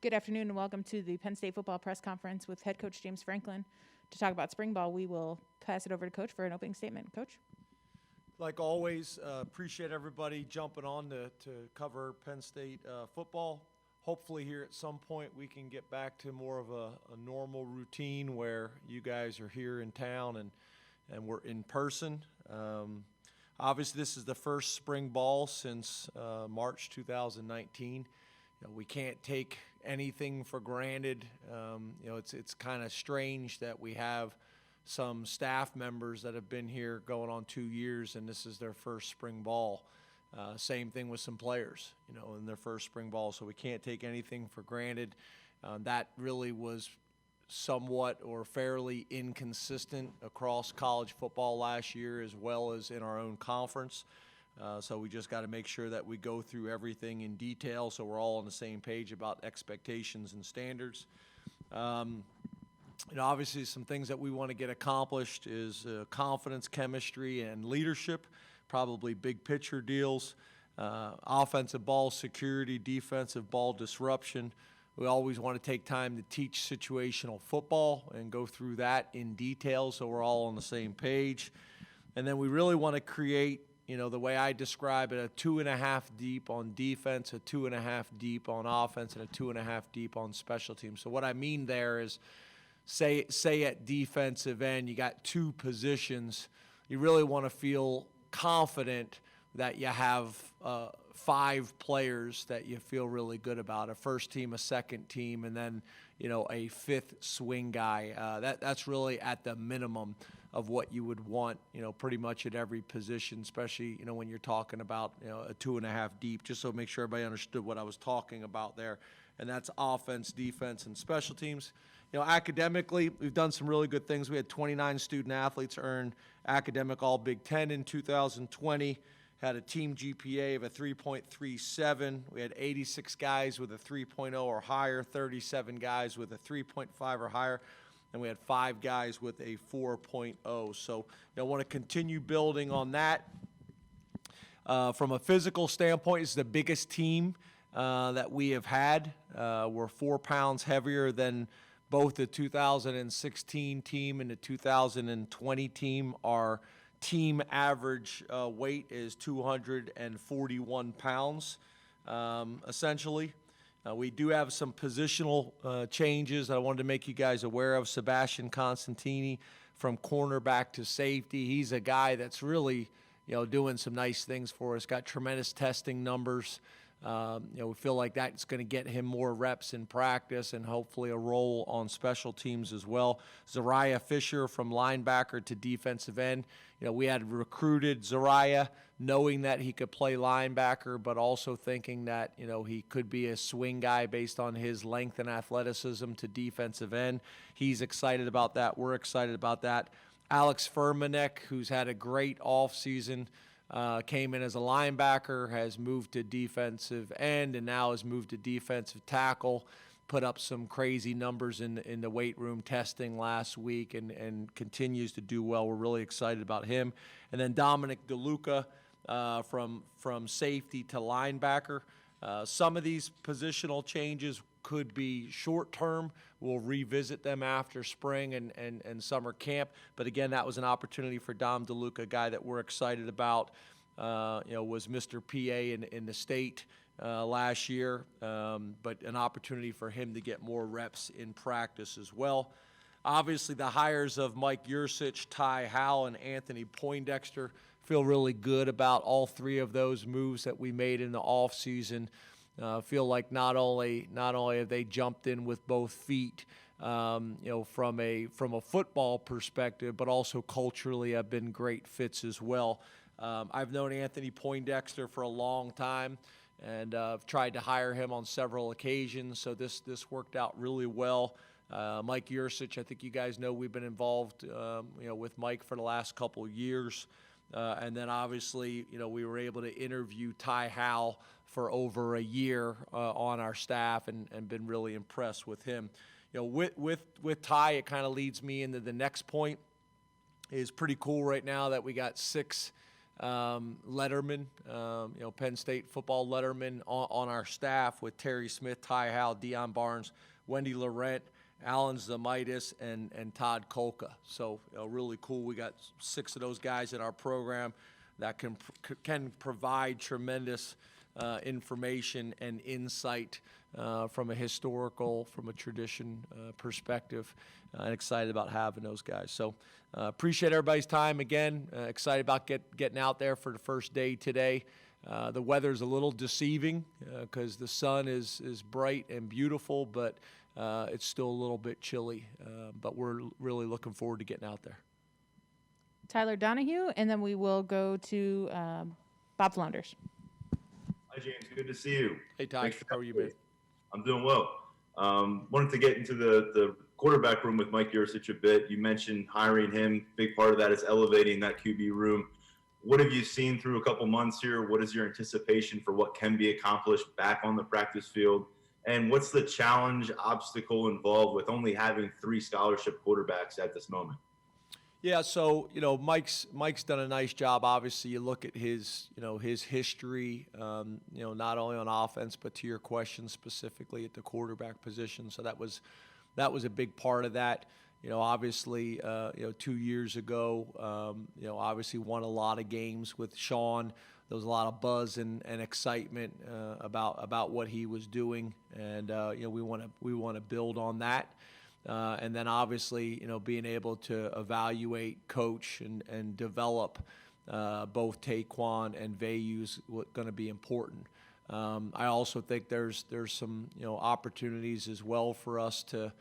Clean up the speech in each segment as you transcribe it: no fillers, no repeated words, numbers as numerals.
Good afternoon and welcome to the Penn State football press conference with head coach James Franklin. To talk about spring ball, we will pass it over to Coach for an opening statement. Coach? Like always, appreciate everybody jumping on to cover Penn State football. Hopefully here at some point we can get back to more of a normal routine where you guys are here in town and we're in person. Obviously this is the first spring ball since March 2019. We can't take anything for granted. It's kind of strange that we have some staff members that have been here going on 2 years, and this is their first spring ball. Same thing with some players, in their first spring ball. So we can't take anything for granted. That really was somewhat or fairly inconsistent across college football last year, as well as in our own conference. So we just got to make sure that we go through everything in detail so we're all on the same page about expectations and standards. Obviously some things that we want to get accomplished is confidence, chemistry, and leadership, probably big picture deals, offensive ball security, defensive ball disruption. We always want to take time to teach situational football and go through that in detail so we're all on the same page. And then we really want to create, the way I describe it, a 2.5 deep on defense, a 2.5 deep on offense, and a 2.5 deep on special teams. So what I mean there is, say at defensive end, you got two positions. You really want to feel confident that you have 5 players that you feel really good about, a first team, a second team, and then, a 5th swing guy. That's really at the minimum of what you would want, pretty much at every position, especially, when you're talking about, a 2.5 deep, just so make sure everybody understood what I was talking about there. And that's offense, defense, and special teams. Academically, we've done some really good things. We had 29 student athletes earn academic All Big Ten in 2020. Had a team GPA of a 3.37. We had 86 guys with a 3.0 or higher, 37 guys with a 3.5 or higher, and we had 5 guys with a 4.0. So I want to continue building on that. From a physical standpoint, it's the biggest team that we have had. We're 4 pounds heavier than both the 2016 team and the 2020 team. Our team average weight is 241 pounds, essentially. We do have some positional changes that I wanted to make you guys aware of. Sebastian Constantini from cornerback to safety. He's a guy that's really, doing some nice things for us. Got tremendous testing numbers. We feel like that's going to get him more reps in practice and hopefully a role on special teams as well. Zariah Fisher from linebacker to defensive end. We had recruited Zariah knowing that he could play linebacker, but also thinking that, he could be a swing guy based on his length and athleticism to defensive end. He's excited about that. We're excited about that. Alex Furmanek, who's had a great offseason, came in as a linebacker, has moved to defensive end, and now has moved to defensive tackle. Put up some crazy numbers in the weight room testing last week and continues to do well. We're really excited about him. And then Dominic DeLuca from safety to linebacker. Some of these positional changes could be short-term. We'll revisit them after spring and summer camp. But again, that was an opportunity for Dom DeLuca, a guy that we're excited about. Was Mr. PA in the state last year, but an opportunity for him to get more reps in practice as well. Obviously, the hires of Mike Yursich, Ty Howell, and Anthony Poindexter, feel really good about all 3 of those moves that we made in the offseason. Feel like not only have they jumped in with both feet, from a football perspective, but also culturally have been great fits as well. I've known Anthony Poindexter for a long time, and I've tried to hire him on several occasions. So this worked out really well. Mike Yursich, I think you guys know we've been involved, with Mike for the last couple of years. And then obviously, we were able to interview Ty Howell for over a year on our staff and been really impressed with him. With Ty, it kind of leads me into the next point. It's pretty cool right now that we got 6 Lettermen, Penn State football Lettermen on our staff with Terry Smith, Ty Howell, Deion Barnes, Wendy Laurent, Alan Zamitis, and Todd Kolka. So really cool. We got 6 of those guys in our program that can provide tremendous information and insight from a historical, from a tradition perspective, and excited about having those guys. So appreciate everybody's time again. Excited about getting out there for the first day today. The weather's a little deceiving because the sun is bright and beautiful, but it's still a little bit chilly. But we're really looking forward to getting out there. Tyler Donahue, and then we will go to Bob Flounders. Hi, James. Good to see you. Hey, Ty. How are you, man? I'm doing well. Wanted to get into the quarterback room with Mike Yurcich a bit. You mentioned hiring him. Big part of that is elevating that QB room. What have you seen through a couple months here? What is your anticipation for what can be accomplished back on the practice field? And what's the challenge, obstacle involved with only having 3 scholarship quarterbacks at this moment? Yeah, so Mike's done a nice job. Obviously, you look at his his history, not only on offense, but to your question specifically at the quarterback position. So that was a big part of that. Obviously, 2 years ago, obviously won a lot of games with Sean. There was a lot of buzz and excitement about what he was doing, and we want to build on that. And then obviously, being able to evaluate, coach, and develop both Taekwon and Vayu's going to be important. I also think there's some opportunities as well for us to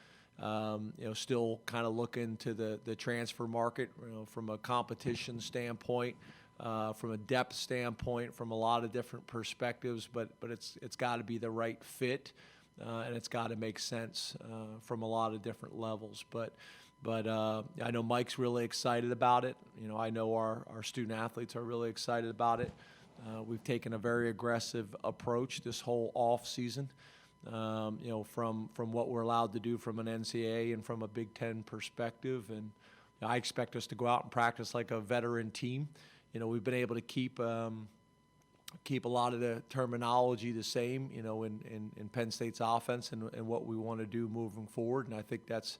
still kind of look into the transfer market from a competition standpoint, from a depth standpoint, from a lot of different perspectives. But it's got to be the right fit. And it's got to make sense from a lot of different levels. But I know Mike's really excited about it. I know our student athletes are really excited about it. We've taken a very aggressive approach this whole off season. From what we're allowed to do from an NCAA and from a Big Ten perspective, and I expect us to go out and practice like a veteran team. We've been able to keep a lot of the terminology the same, in Penn State's offense and what we want to do moving forward, and I think that's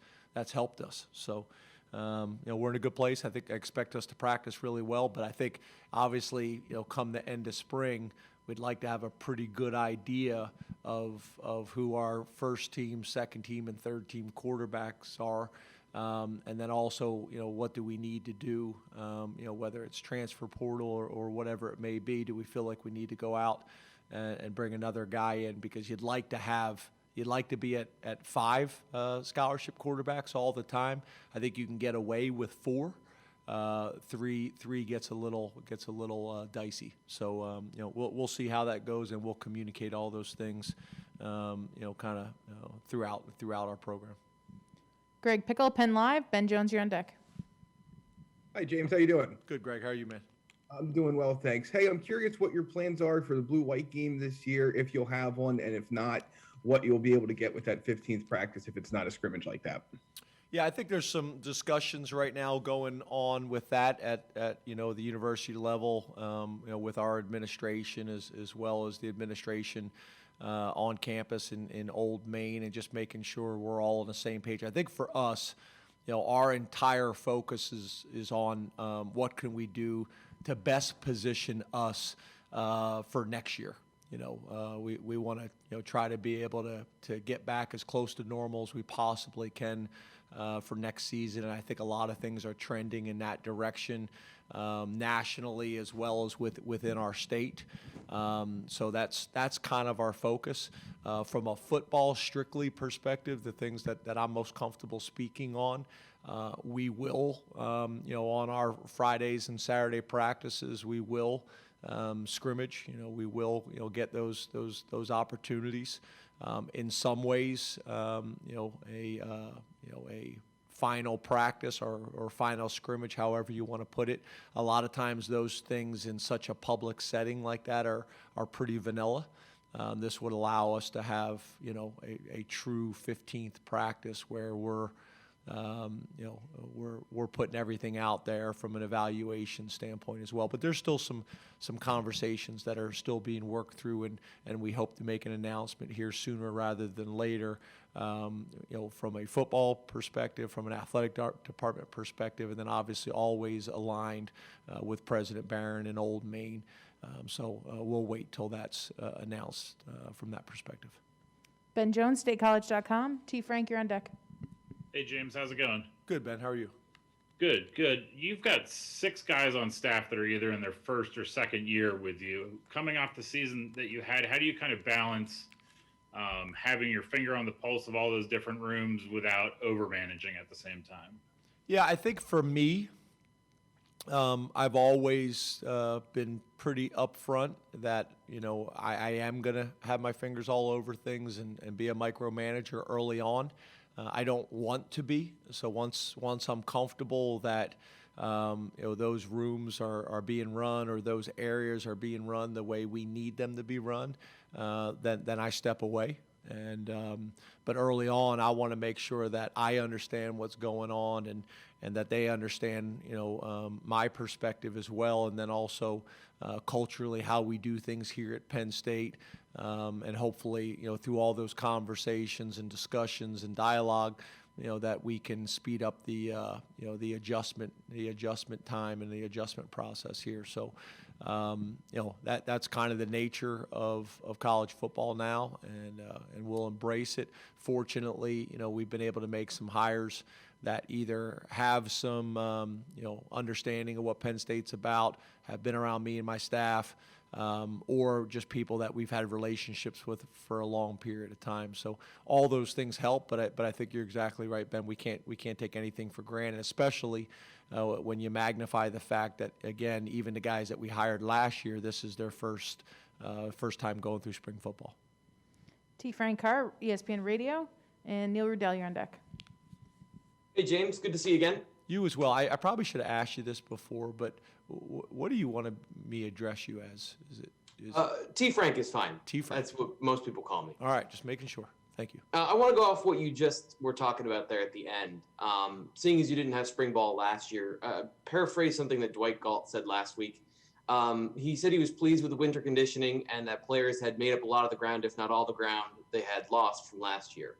helped us. So, we're in a good place. I expect us to practice really well, but I think obviously, come the end of spring, we'd like to have a pretty good idea of who our first team, second team, and third team quarterbacks are. And then also, what do we need to do, whether it's transfer portal or whatever it may be. Do we feel like we need to go out and bring another guy in? Because you'd like to be at 5 scholarship quarterbacks all the time. I think you can get away with 4. 3 gets a little dicey. So, we'll see how that goes, and we'll communicate all those things, throughout our program. Greg Pickle, Penn Live. Ben Jones, you're on deck. Hi, James. How you doing? Good, Greg. How are you, man? I'm doing well, thanks. Hey, I'm curious what your plans are for the blue-white game this year, if you'll have one, and if not, what you'll be able to get with that 15th practice if it's not a scrimmage like that. Yeah, I think there's some discussions right now going on with that at the university level, with our administration as well as the administration on campus in Old Main, and just making sure we're all on the same page. I think for us, our entire focus is on what can we do to best position us for next year. We want to try to be able to get back as close to normal as we possibly can for next season, and I think a lot of things are trending in that direction nationally as well as within our state. So that's kind of our focus. From a football strictly perspective, the things that I'm most comfortable speaking on, we will, on our Fridays and Saturday practices, we will scrimmage. We will, get those opportunities. In some ways, a final practice or final scrimmage, however you want to put it. A lot of times those things in such a public setting like that are pretty vanilla. This would allow us to have, a true 15th practice where we're we're putting everything out there from an evaluation standpoint as well. But there's still some conversations that are still being worked through, and we hope to make an announcement here sooner rather than later. From a football perspective, from an athletic department perspective, and then obviously always aligned with President Barron and Old Main. So we'll wait till that's announced from that perspective. Ben Jones, statecollege.com. T. Frank, you're on deck. Hey, James, how's it going? Good, Ben. How are you? Good, good. You've got 6 guys on staff that are either in their first or second year with you. Coming off the season that you had, how do you kind of balance having your finger on the pulse of all those different rooms without over-managing at the same time? Yeah, I think for me, I've always been pretty upfront that, I am going to have my fingers all over things and be a micromanager early on. I don't want to be. So once I'm comfortable that those rooms are being run or those areas are being run the way we need them to be run, then I step away. But early on, I want to make sure that I understand what's going on and that they understand, my perspective as well, and then also culturally how we do things here at Penn State, and hopefully, through all those conversations and discussions and dialogue, that we can speed up the adjustment time and the adjustment process here. So, that's kind of the nature of college football now, and we'll embrace it. Fortunately, we've been able to make some hires that either have some, understanding of what Penn State's about, have been around me and my staff, or just people that we've had relationships with for a long period of time. So all those things help, but I think you're exactly right, Ben. We can't take anything for granted, especially when you magnify the fact that, again, even the guys that we hired last year, this is their first time going through spring football. T. Frank Carr, ESPN Radio, and Neil Rudell, you're on deck. Hey, James, good to see you again. You as well. I probably should have asked you this before, but what do you want me to address you as? T. Frank is fine. T. Frank. That's what most people call me. All right, just making sure. Thank you. I want to go off what you just were talking about there at the end. Seeing as you didn't have spring ball last year, paraphrase something that Dwight Galt said last week. He said he was pleased with the winter conditioning and that players had made up a lot of the ground, if not all the ground, they had lost from last year.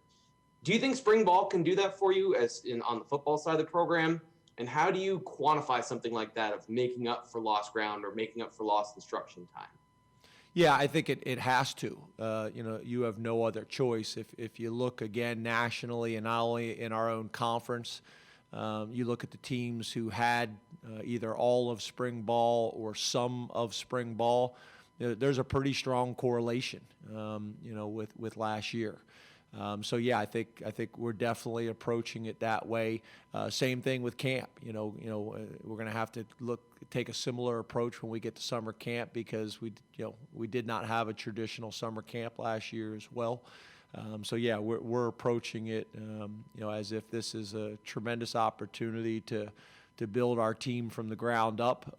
Do you think spring ball can do that for you on the football side of the program? And how do you quantify something like that of making up for lost ground or making up for lost instruction time? Yeah, I think it has to. You have no other choice. If you look again nationally and not only in our own conference, you look at the teams who had either all of spring ball or some of spring ball, there's a pretty strong correlation, with last year. So yeah, I think we're definitely approaching it that way. Same thing with camp. We're going to have to take a similar approach when we get to summer camp because we did not have a traditional summer camp last year as well. So yeah, we're approaching it, as if this is a tremendous opportunity to build our team from the ground up,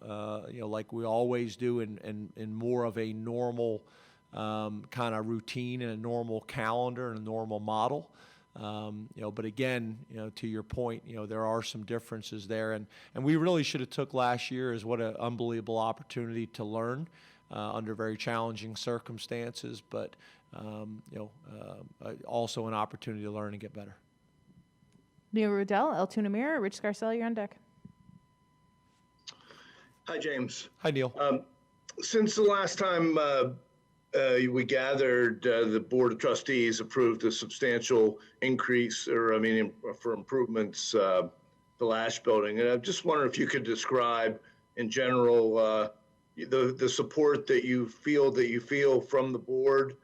like we always do in more of a normal kind of routine and a normal calendar and a normal model. But again, to your point, there are some differences there, and we really should have took last year as what an unbelievable opportunity to learn under very challenging circumstances, but also an opportunity to learn and get better. Neil Rudell, Altoona Mirror, Rich Scarcella, you're on deck. Hi, James. Hi, Neil. Since the last time we gathered, the Board of Trustees approved a substantial increase, for improvements, the Lash building. And I'm just wondering if you could describe, in general, the support that you feel from the board,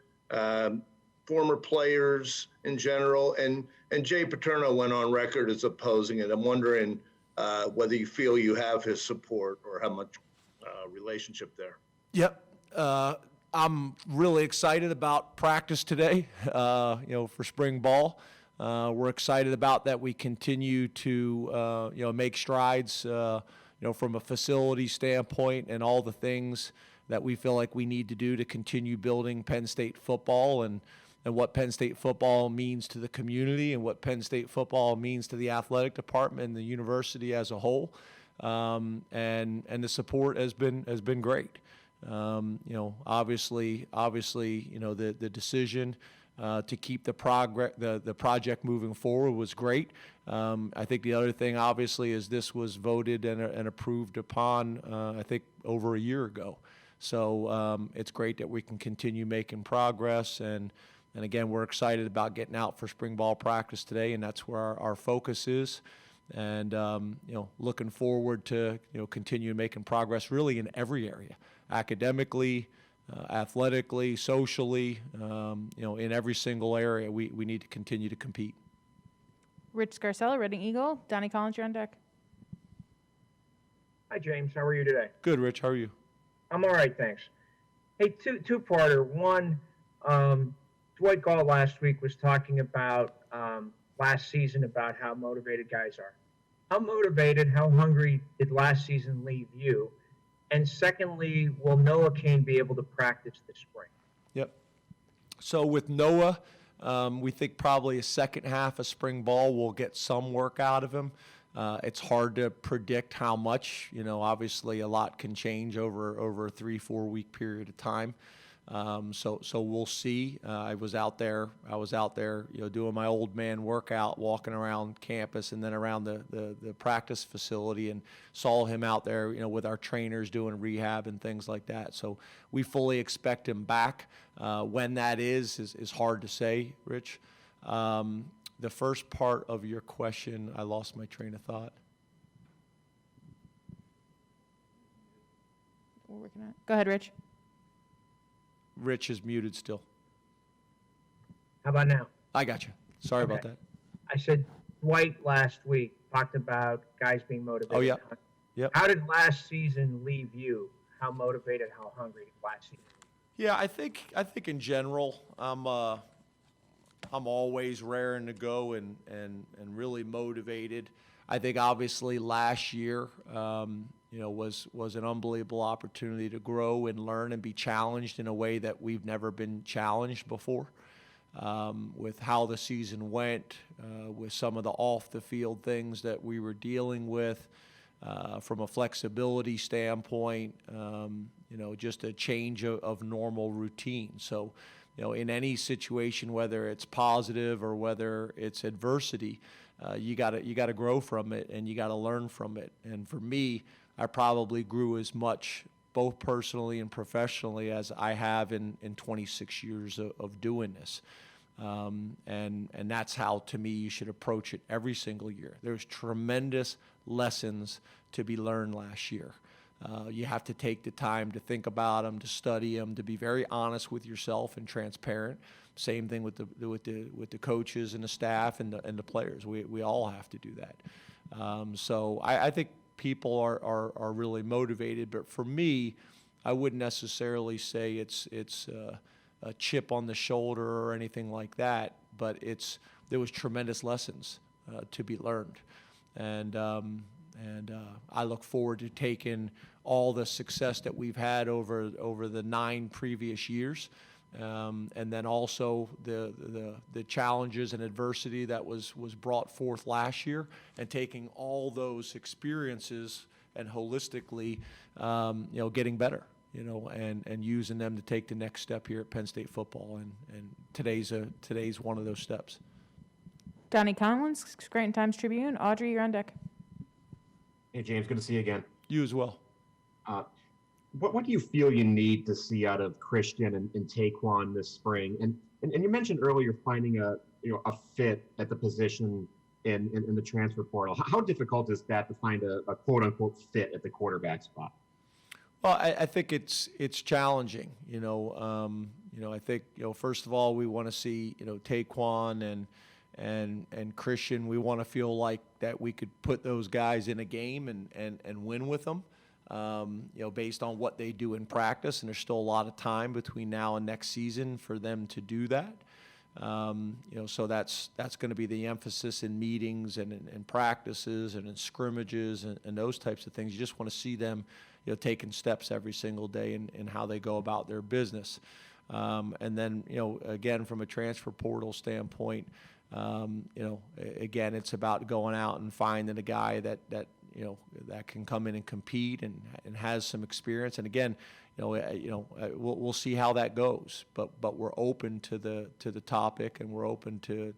former players in general, and Jay Paterno went on record as opposing it. I'm wondering whether you feel you have his support or how much relationship there. Yep. I'm really excited about practice today, for spring ball. We're excited about that we continue to, make strides, from a facility standpoint and all the things that we feel like we need to do to continue building Penn State football. And and what Penn State football means to the community and what Penn State football means to the athletic department and the university as a whole. And the support has been great. Obviously, the decision to keep the project moving forward was great. I think the other thing, obviously, is this was voted and approved upon, I think, over a year ago. So it's great that we can continue making progress. And again, we're excited about getting out for spring ball practice today, and that's where our focus is. And, looking forward to, continue making progress really in every area, academically, athletically, socially, in every single area, we need to continue to compete. Rich Scarcella, Reading Eagle. Donnie Collins, you're on deck. Hi, James. How are you today? Good, Rich. How are you? I'm all right, thanks. Hey, two-parter. One, Dwight Galt last week was talking about last season about how motivated guys are. How motivated, how hungry did last season leave you? And secondly, will Noah Kane be able to practice this spring? Yep. So with Noah, we think probably a second half of spring ball will get some work out of him. It's hard to predict how much. Obviously a lot can change over a 3-4 week period of time. So we'll see. I was out there, doing my old man workout, walking around campus and then around the practice facility, and saw him out there, with our trainers doing rehab and things like that. So we fully expect him back. When that is hard to say, Rich. The first part of your question, I lost my train of thought. We're working on it. Go ahead, Rich. Rich is muted still. How about now? I got you. Sorry about that. I said Dwight last week talked about guys being motivated. Oh, yeah. Yep. How did last season leave you? How motivated, how hungry last season? Yeah, I think in general, I'm always raring to go and really motivated. I think obviously last year, was an unbelievable opportunity to grow and learn and be challenged in a way that we've never been challenged before. With how the season went, with some of the off the field things that we were dealing with, from a flexibility standpoint, just a change of normal routine. So, in any situation, whether it's positive or whether it's adversity, you gotta grow from it and you gotta learn from it. And for me, I probably grew as much, both personally and professionally, as I have in 26 years of doing this. And that's how, to me, you should approach it every single year. There's tremendous lessons to be learned last year. You have to take the time to think about them, to study them, to be very honest with yourself and transparent. Same thing with the coaches and the staff and the players. We all have to do that. So I think people are really motivated, but for me, I wouldn't necessarily say it's a chip on the shoulder or anything like that, but there was tremendous lessons to be learned. And I look forward to taking all the success that we've had over the 9 previous years, and then also the challenges and adversity that was brought forth last year, and taking all those experiences and holistically, getting better, and using them to take the next step here at Penn State football. And today's one of those steps. Donnie Collins, Scranton Times-Tribune. Audrey, you're on deck. Hey, James, good to see you again. You as well. What do you feel you need to see out of Christian and Taekwon this spring? And you mentioned earlier finding a fit at the position in the transfer portal. How difficult is that to find a quote unquote fit at the quarterback spot? Well, I think it's challenging. I think first of all, we want to see Taekwon and Christian. We want to feel like that we could put those guys in a game and win with them. Based on what they do in practice, and there's still a lot of time between now and next season for them to do that. So that's going to be the emphasis in meetings and in practices and in scrimmages and those types of things. You just want to see them, taking steps every single day in how they go about their business. And then, again, from a transfer portal standpoint, again, it's about going out and finding a guy that can come in and compete and has some experience. And again, we'll see how that goes. But we're open to the topic, and we're open to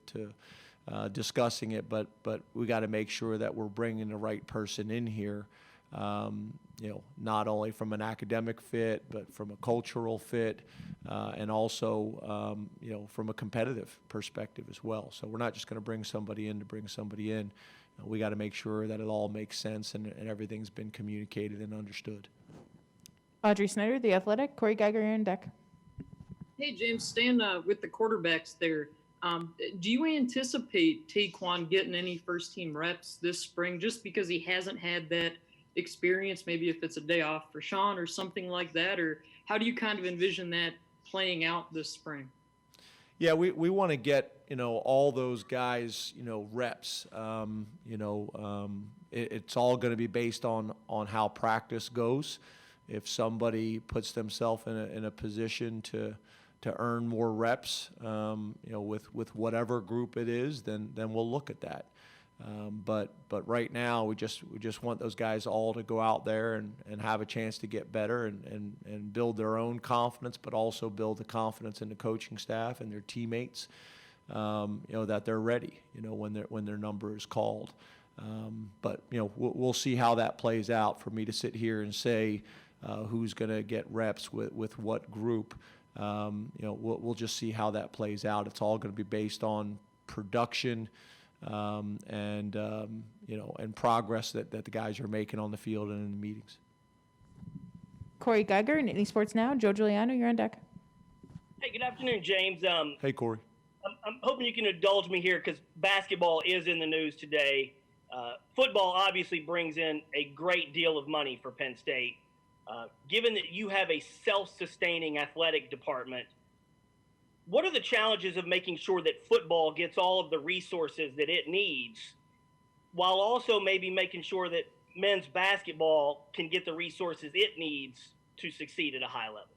discussing it. But we got to make sure that we're bringing the right person in here. Not only from an academic fit, but from a cultural fit, and also, from a competitive perspective as well. So we're not just going to bring somebody in to bring somebody in. We got to make sure that it all makes sense and everything's been communicated and understood. Audrey Snyder, The Athletic. Corey Geiger, you're on deck. Hey, James, staying with the quarterbacks there. Do you anticipate Taekwon getting any first-team reps this spring just because he hasn't had that experience, maybe if it's a day off for Sean or something like that? Or how do you kind of envision that playing out this spring? Yeah, we want to get, all those guys, reps. It's all going to be based on how practice goes. If somebody puts themselves in a position to earn more reps, with whatever group it is, then we'll look at that. But right now we just want those guys all to go out there and have a chance to get better and build their own confidence, but also build the confidence in the coaching staff and their teammates, that they're ready, when their number is called. But we'll see how that plays out. For me to sit here and say who's going to get reps with what group, we'll just see how that plays out. It's all going to be based on production. And progress that the guys are making on the field and in the meetings. Corey Geiger, Nittany Sports Now. Joe Giuliano, you're on deck. Hey, good afternoon, James. Hey, Corey. I'm hoping you can indulge me here because basketball is in the news today. Football obviously brings in a great deal of money for Penn State. Given that you have a self-sustaining athletic department, what are the challenges of making sure that football gets all of the resources that it needs, while also maybe making sure that men's basketball can get the resources it needs to succeed at a high level?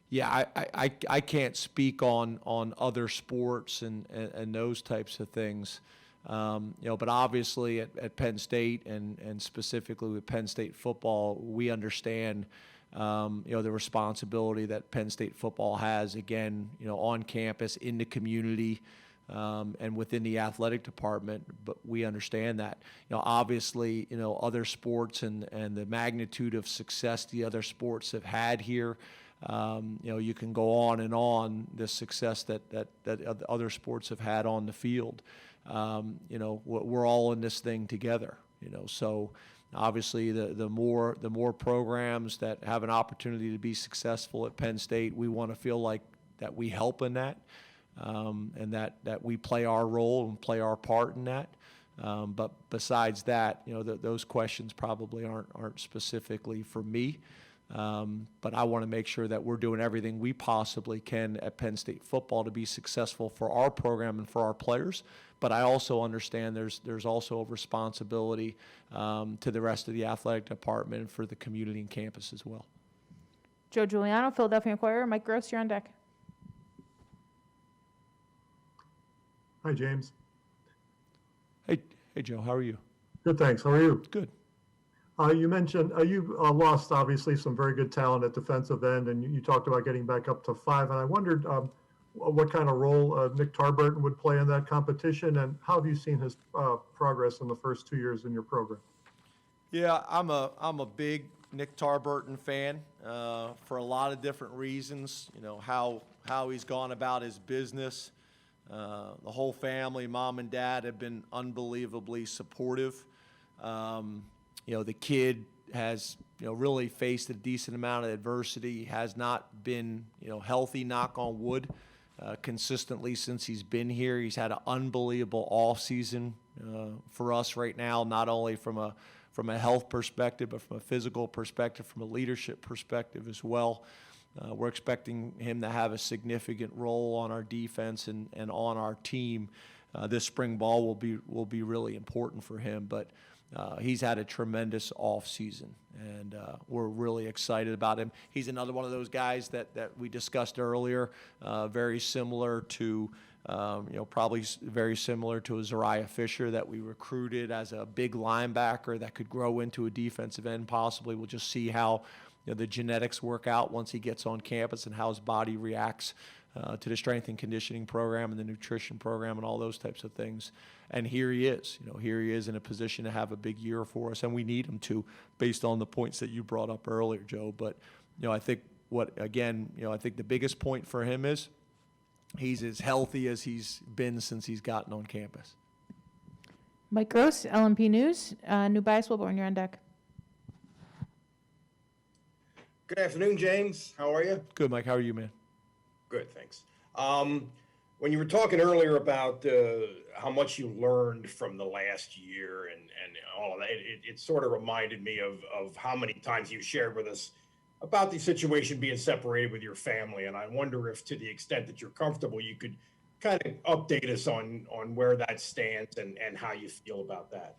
Yeah, I can't speak on other sports and those types of things. But obviously at Penn State and specifically with Penn State football, we understand the responsibility that Penn State football has, again, on campus, in the community, and within the athletic department. But we understand that, obviously, other sports and the magnitude of success the other sports have had here. You can go on the success that other sports have had on the field. We're all in this thing together, so obviously the more programs that have an opportunity to be successful at Penn State, we want to feel like that we help in that, and that we play our role and play our part in that. But besides that, those questions probably aren't specifically for me. But I want to make sure that we're doing everything we possibly can at Penn State football to be successful for our program and for our players. But I also understand there's also a responsibility to the rest of the athletic department and for the community and campus as well. Joe Giuliano, Philadelphia Inquirer. Mike Gross, you're on deck. Hi, James. Hey, Joe. How are you? Good, thanks. How are you? Good. You mentioned you lost, obviously, some very good talent at defensive end, and you talked about getting back up to 5. And I wondered what kind of role Nick Tarburton would play in that competition, and how have you seen his progress in the first 2 years in your program? Yeah, I'm a big Nick Tarburton fan for a lot of different reasons. How he's gone about his business. The whole family, mom and dad, have been unbelievably supportive. The kid has, really faced a decent amount of adversity, has not been, healthy, knock on wood, consistently since he's been here. He's had an unbelievable offseason for us right now, not only from a health perspective, but from a physical perspective, from a leadership perspective as well. We're expecting him to have a significant role on our defense and on our team. This spring ball will be really important for him. But he's had a tremendous off season, and we're really excited about him. He's another one of those guys that we discussed earlier, very similar to, probably very similar to a Zariah Fisher that we recruited as a big linebacker that could grow into a defensive end possibly. We'll just see how the genetics work out once he gets on campus and how his body reacts to the strength and conditioning program and the nutrition program and all those types of things. And here he is. Here he is in a position to have a big year for us, and we need him to, based on the points that you brought up earlier, Joe. But I think I think the biggest point for him is he's as healthy as he's been since he's gotten on campus. Mike Gross, LMP News. New bias, Wilborn, you're on deck. Good afternoon, James. How are you? Good, Mike. How are you, man? Good, thanks. When you were talking earlier about how much you learned from the last year and all of that, it sort of reminded me of how many times you shared with us about the situation being separated with your family. And I wonder if, to the extent that you're comfortable, you could kind of update us on where that stands and how you feel about that.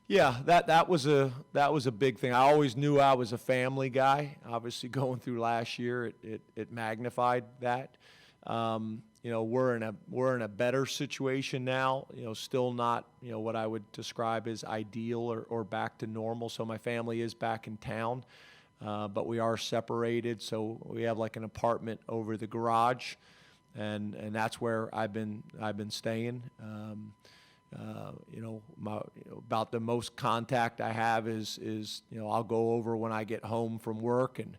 Yeah, that was a big thing. I always knew I was a family guy. Obviously, going through last year, it magnified that. We're in a better situation now. Still not what I would describe as ideal or back to normal. So my family is back in town, but we are separated. So we have like an apartment over the garage, and that's where I've been staying. About the most contact I have is I'll go over when I get home from work, and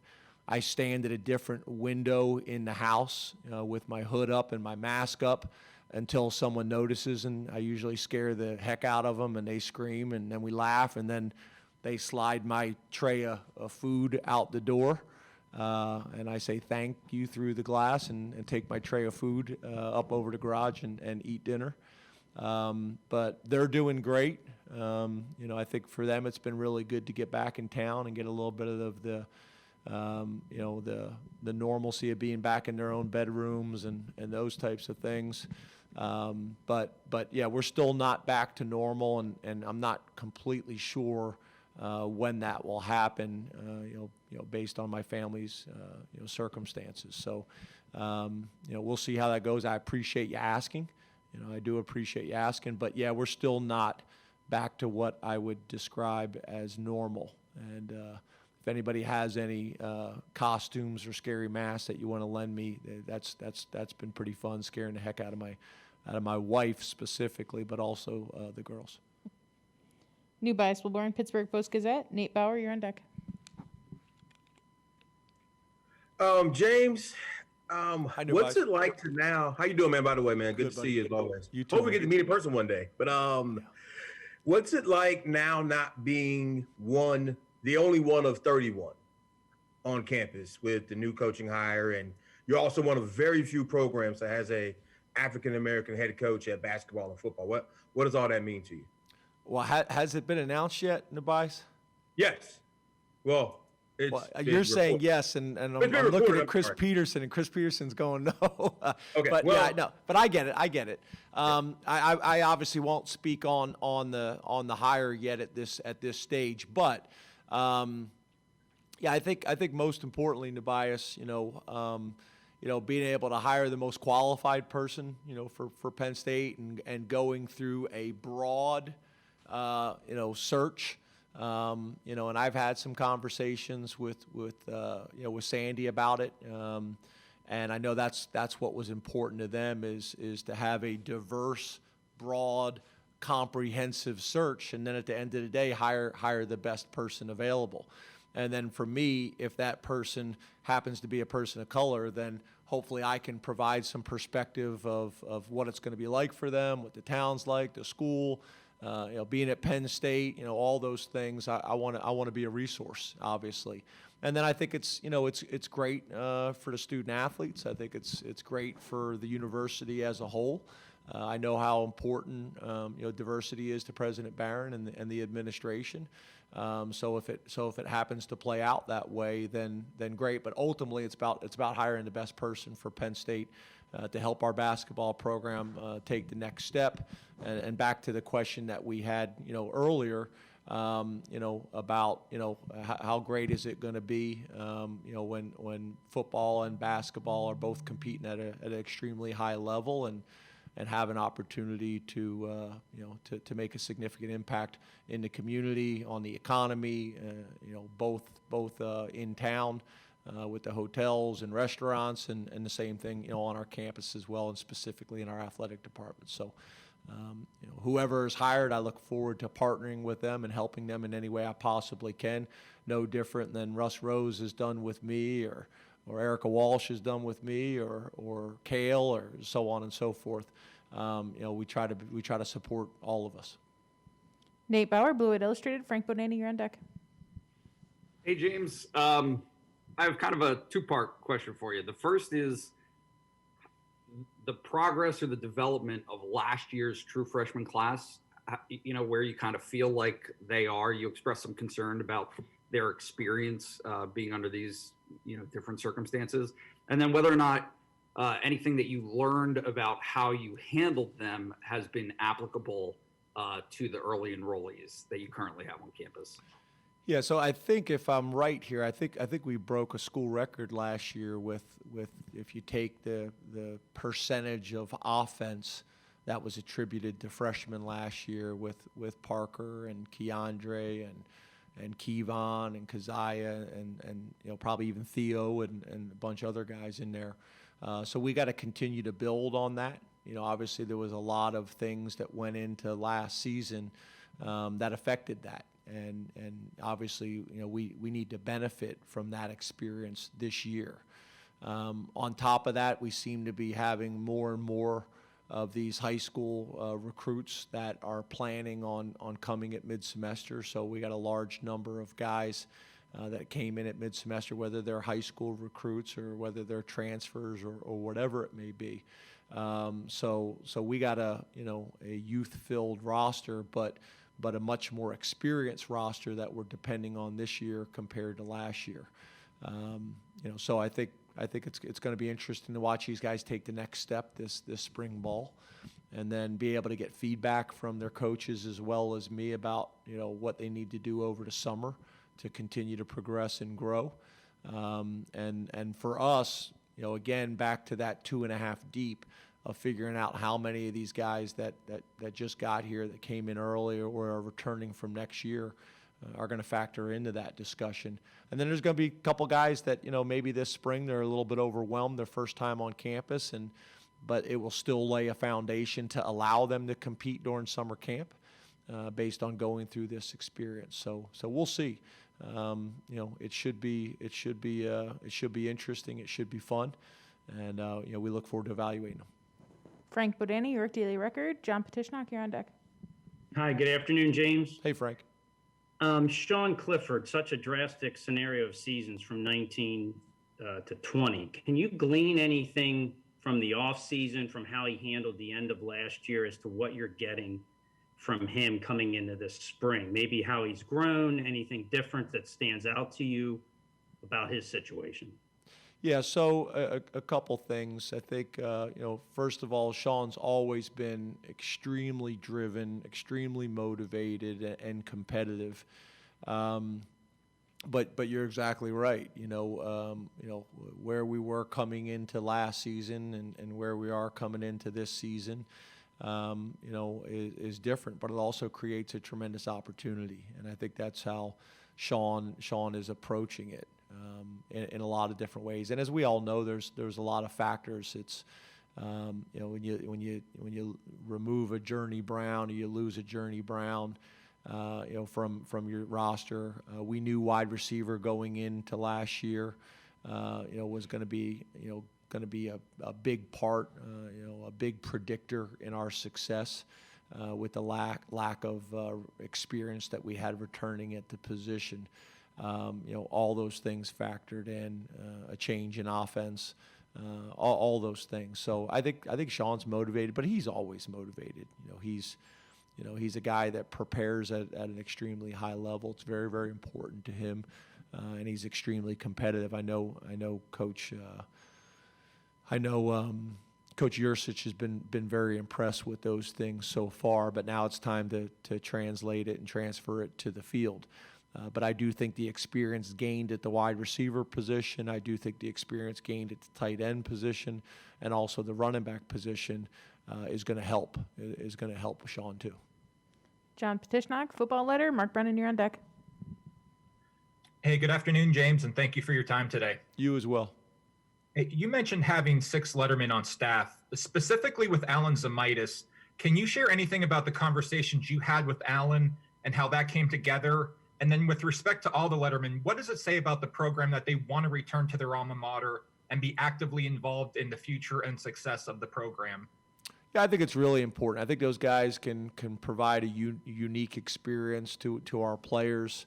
I stand at a different window in the house with my hood up and my mask up until someone notices, and I usually scare the heck out of them, and they scream, and then we laugh, and then they slide my tray of food out the door, and I say thank you through the glass and take my tray of food up over the garage and eat dinner. But they're doing great. I think for them it's been really good to get back in town and get a little bit of the normalcy of being back in their own bedrooms and those types of things. But yeah, we're still not back to normal, and I'm not completely sure when that will happen. Based on my family's circumstances. So we'll see how that goes. I appreciate you asking. I do appreciate you asking, but yeah, we're still not back to what I would describe as normal. And if anybody has any costumes or scary masks that you want to lend me, that's been pretty fun, scaring the heck out of my wife specifically, but also the girls. New bias, Wilborn, Pittsburgh Post-Gazette. Nate Bauer, you're on deck. James, what's bud? it like to now? How you doing, man? By the way, man, good to buddy. see you as always. You too, Hope we man. get to meet in person one day. But what's it like now not being the only one of 31 on campus with the new coaching hire, and you're also one of very few programs that has a African American head coach at basketball and football. What does all that mean to you? Well, has it been announced yet, Nabais? Yes. Well, you're saying yes, and I'm looking at Chris Peterson, and Chris Peterson's going no. Okay, but well, yeah, no, but I get it. I obviously won't speak on the hire yet at this stage, but yeah, I think most importantly, Nabais, being able to hire the most qualified person, for Penn State and going through a broad, search. And I've had some conversations with Sandy about it. And I know that's what was important to them is to have a diverse, broad, comprehensive search. And then at the end of the day, hire the best person available. And then for me, if that person happens to be a person of color, then hopefully I can provide some perspective of what it's going to be like for them, what the town's like, the school, being at Penn State, all those things. I want to be a resource, obviously. And then I think it's great for the student athletes. I think it's great for the university as a whole. I know how important diversity is to President Barron and the administration. So if it happens to play out that way, then great. But ultimately, it's about hiring the best person for Penn State to help our basketball program take the next step. And back to the question that we had earlier, about, how great is it going to be, when football and basketball are both competing at an extremely high level and have an opportunity to make a significant impact in the community, on the economy, both in town with the hotels and restaurants, and the same thing, on our campus as well, and specifically in our athletic department. So, whoever is hired, I look forward to partnering with them and helping them in any way I possibly can. No different than Russ Rose has done with me, or Erica Walsh has done with me, or Kale, or so on and so forth. We try to support all of us. Nate Bauer, Blue White Illustrated. Frank Bonanni, you're on deck. Hey, James. I have kind of a two-part question for you. The first is the progress or the development of last year's true freshman class, where you kind of feel like they are. You expressed some concern about their experience being under these, different circumstances. And then whether or not anything that you learned about how you handled them has been applicable to the early enrollees that you currently have on campus. Yeah, so I think if I'm right here, I think we broke a school record last year with if you take the percentage of offense that was attributed to freshmen last year with Parker and Keandre and Kevon and Keziah and probably even Theo and a bunch of other guys in there. So we got to continue to build on that. Obviously there was a lot of things that went into last season that affected that. And obviously, we need to benefit from that experience this year. On top of that, we seem to be having more and more of these high school recruits that are planning on coming at mid-semester. So we got a large number of guys that came in at mid-semester, whether they're high school recruits or whether they're transfers or whatever it may be. So we got a youth-filled roster, but a much more experienced roster that we're depending on this year compared to last year. So I think it's going to be interesting to watch these guys take the next step this spring ball, and then be able to get feedback from their coaches as well as me about what they need to do over the summer to continue to progress and grow. And for us, again, back to that 2.5 deep of figuring out how many of these guys that just got here, that came in early or are returning from next year, are going to factor into that discussion. And then there's going to be a couple guys that, maybe this spring they're a little bit overwhelmed their first time on campus, but it will still lay a foundation to allow them to compete during summer camp based on going through this experience. So we'll see. It should be interesting. It should be fun. And, we look forward to evaluating them. Frank Bodani, York Daily Record. John Petishnock, you're on deck. Hi, good afternoon, James. Hey, Frank. Sean Clifford, such a drastic scenario of seasons from 19 to 20. Can you glean anything from the offseason, from how he handled the end of last year, as to what you're getting from him coming into this spring? Maybe how he's grown, anything different that stands out to you about his situation? Yeah, so a couple things. I think, first of all, Sean's always been extremely driven, extremely motivated, and competitive. But you're exactly right. Where we were coming into last season and where we are coming into this season, is different. But it also creates a tremendous opportunity, and I think that's how Sean is approaching it. In a lot of different ways, and as we all know, there's a lot of factors. It's when you remove a Journey Brown or you lose a Journey Brown, from your roster. We knew wide receiver going into last year, was going to be a big part, a big predictor in our success. With the lack of experience that we had returning at the position. All those things factored in, a change in offense, all those things. So I think Sean's motivated, but he's always motivated. He's a guy that prepares at an extremely high level. It's very, very important to him, and he's extremely competitive. I know Coach. Coach Yursich has been very impressed with those things so far, but now it's time to translate it and transfer it to the field. But I do think the experience gained at the wide receiver position, I do think the experience gained at the tight end position, and also the running back position is going to help. Is going to help Sean too. John Petishnock, Football Letter. Mark Brennan, you're on deck. Hey, good afternoon, James, and thank you for your time today. You as well. Hey, you mentioned having 6 Lettermen on staff, specifically with Alan Zamitis. Can you share anything about the conversations you had with Alan and how that came together? And then with respect to all the Lettermen, what does it say about the program that they want to return to their alma mater and be actively involved in the future and success of the program? Yeah, I think it's really important. I think those guys can provide a unique experience to our players.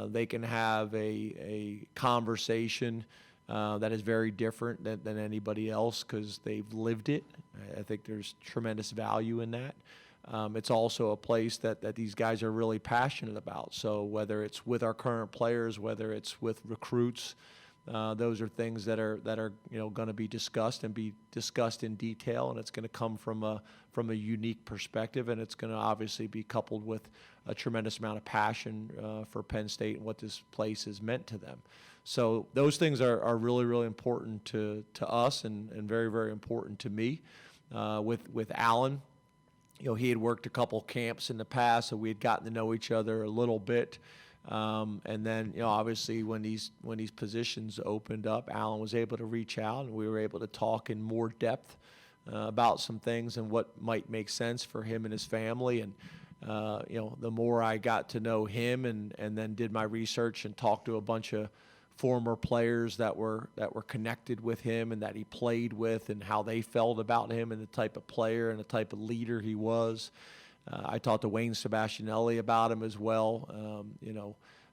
They can have a conversation that is very different than anybody else because they've lived it. I think there's tremendous value in that. It's also a place that these guys are really passionate about. So whether it's with our current players, whether it's with recruits, those are things that are going to be discussed and be discussed in detail, and it's going to come from a unique perspective, and it's going to obviously be coupled with a tremendous amount of passion for Penn State and what this place has meant to them. So those things are really, really important to us and very, very important to me. With Alan, he had worked a couple camps in the past, so we had gotten to know each other a little bit. And then, obviously when these positions opened up, Alan was able to reach out and we were able to talk in more depth about some things and what might make sense for him and his family. And, the more I got to know him and then did my research and talked to a bunch of former players that were connected with him and that he played with and how they felt about him and the type of player and the type of leader he was. I talked to Wayne Sebastianelli about him as well,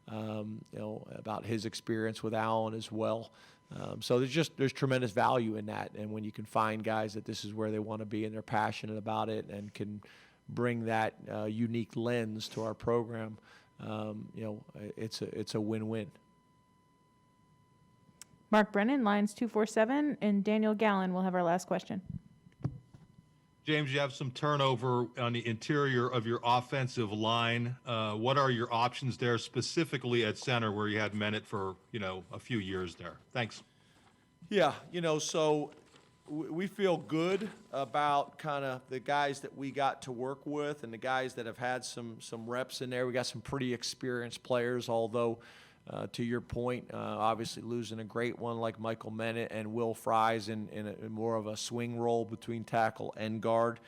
about his experience with Alan as well. So there's tremendous value in that. And when you can find guys that this is where they want to be and they're passionate about it and can bring that unique lens to our program, it's a win-win. Mark Brennan, lines 247, and Daniel Gallen will have our last question. James, you have some turnover on the interior of your offensive line. What are your options there, specifically at center, where you had Menet for a few years there? Thanks. Yeah, so we feel good about kind of the guys that we got to work with and the guys that have had some reps in there. We got some pretty experienced players, although to your point, obviously losing a great one like Michael Menet and Will Fries in more of a swing role between tackle and guard.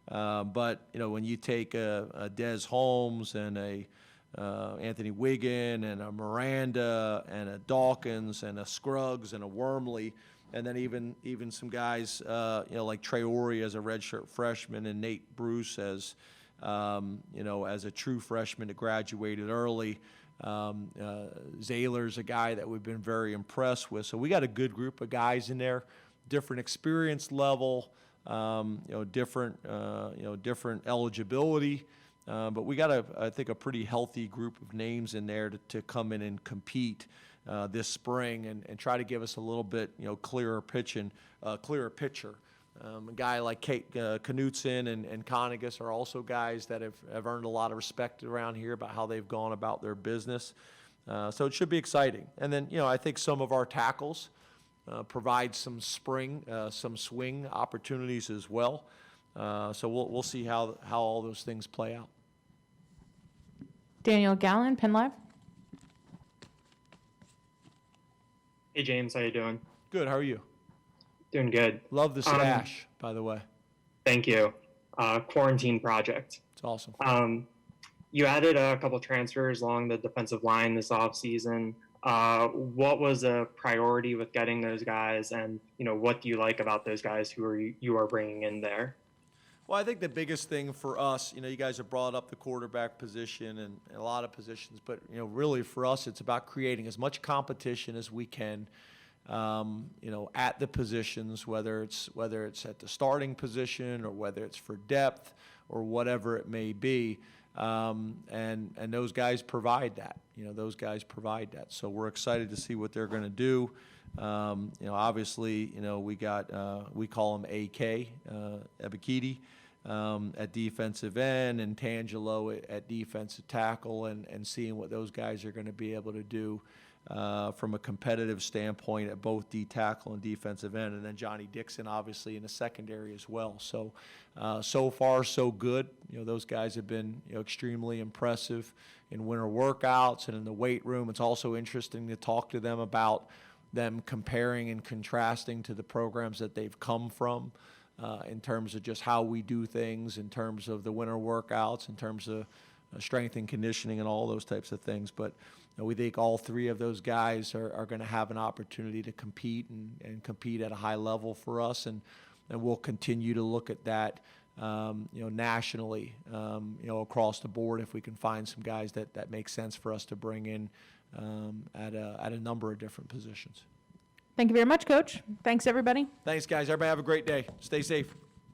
But, when you take a Des Holmes and a Anthony Wiggin and a Miranda and a Dawkins and a Scruggs and a Wormley, and then even some guys, like Traore as a redshirt freshman and Nate Bruce as a true freshman that graduated early. Zayler's a guy that we've been very impressed with. So we got a good group of guys in there, different experience level, different eligibility. But we got I think a pretty healthy group of names in there to come in and compete this spring and try to give us a little bit, clearer picture. A guy like Kate Knutson and Conegus are also guys that have earned a lot of respect around here about how they've gone about their business. So it should be exciting. And then, I think some of our tackles provide some swing opportunities as well. So we'll see how all those things play out. Daniel Gallen, Penn Live. Hey, James, how you doing? Good, how are you? Doing good. Love the stash, by the way. Thank you. Quarantine project. It's awesome. You added a couple transfers along the defensive line this offseason. What was a priority with getting those guys, and what do you like about those guys who you are bringing in there? Well, I think the biggest thing for us, you guys have brought up the quarterback position and a lot of positions, but really for us, it's about creating as much competition as we can. At the positions, whether it's at the starting position or whether it's for depth or whatever it may be, and those guys provide that. Those guys provide that. So we're excited to see what they're going to do. Obviously, we got, we call him AK, Ebikidi, at defensive end, and Tangelo at defensive tackle, and seeing what those guys are going to be able to do from a competitive standpoint at both D tackle and defensive end, and then Johnny Dixon obviously in the secondary as well. So, so far so good. Those guys have been extremely impressive in winter workouts and in the weight room. It's also interesting to talk to them about them comparing and contrasting to the programs that they've come from. In terms of just how we do things, in terms of the winter workouts, in terms of strength and conditioning and all those types of things. But we think all three of those guys are going to have an opportunity to compete and compete at a high level for us. And we'll continue to look at that, nationally, across the board if we can find some guys that make sense for us to bring in at a number of different positions. Thank you very much, Coach. Thanks, everybody. Thanks, guys. Everybody have a great day. Stay safe.